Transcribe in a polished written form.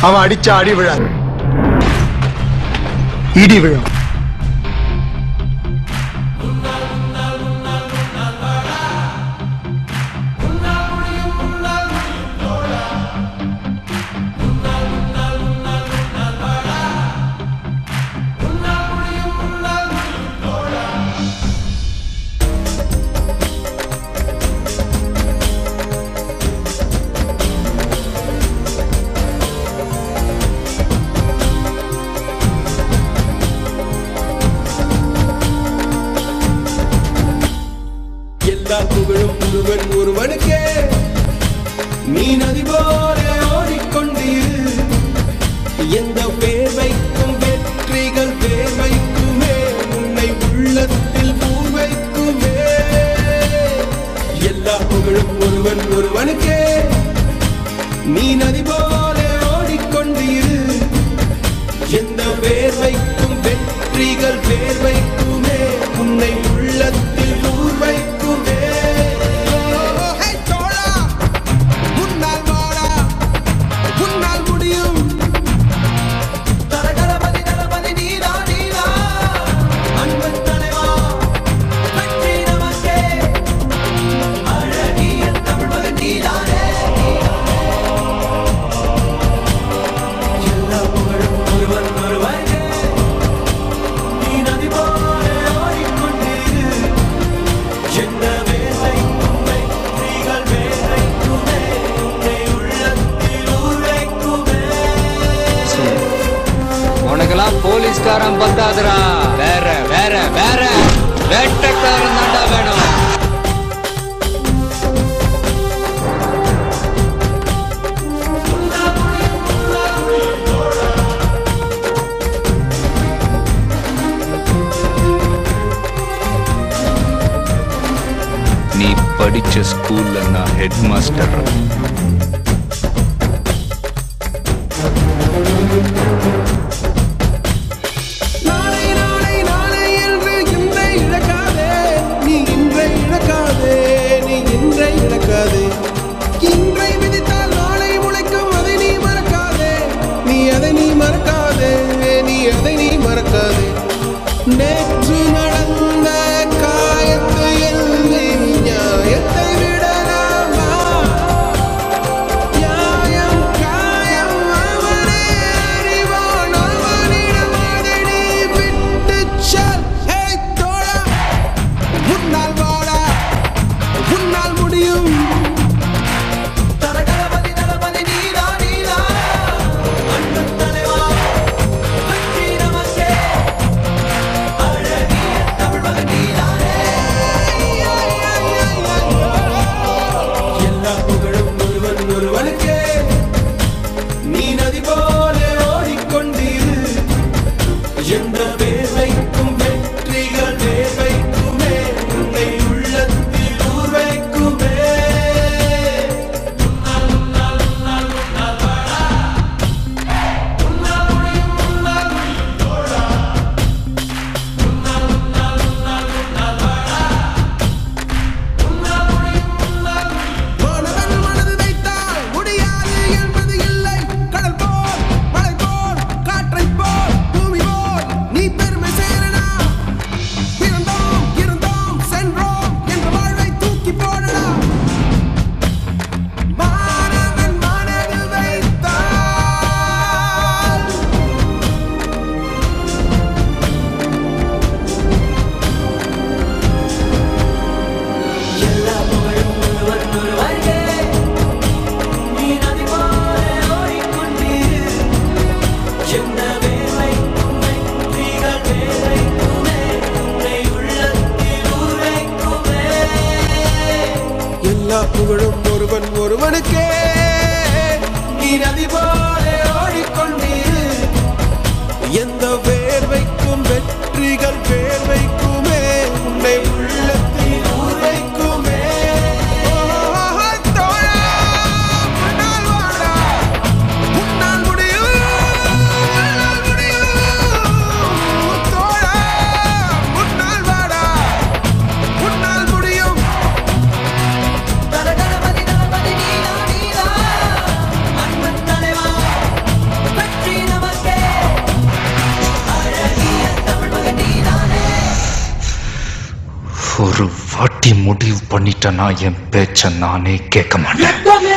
அவன் அடிச்ச அடி விழாது, இடி விழும். ஒருவனுக்கே நீ நதி போல ஓடிக்கொண்டீரு. எந்த வேர்வைக்கும் வெற்றிகள் வேர்வைக்குமே, உன்னை உள்ளத்தில் பூர்வைக்குமே. எல்லா புகழும் ஒருவனுக்கே நீ நதி போல ஓடிக்கொண்டீரு. எந்த வேர்வைக்கும் வெற்றிகள் வேர்வைக்குமே, உன்னை உள்ளத்தில் பூர்வைக்குமே. போலீஸ்காரன் பத்தாதுரா, வேற வேற வேற வேட்டக்காரன் தாண்டா வேணும். நீ படிச்ச ஸ்கூல்ல நான் ஹெட் மாஸ்டர். நேற்று நடந்த காயத்தை எழுதி நியாயத்தை விடலாமா? நியாயம் காயம் அவனே அறிவான், அவனிடம் அதை நீ விட்டுச் செல். ஏய் தோழா, உன்னால் வாடா, உன்னால் முடியும். புகழும் ஒருவனுக்கே நீ நதி போல ஓடிக்கொண்டீரு. எந்த வேர்வைக்கும் வெற்றிகள் வேர்வைக்குமே, உன்னை உள்ளத்தில் ஊர்வைக்குமே. ஒரு வாட்டி முடிவு பண்ணிட்டேன்னா என் பேச்ச நானே கேட்க மாட்டேன்.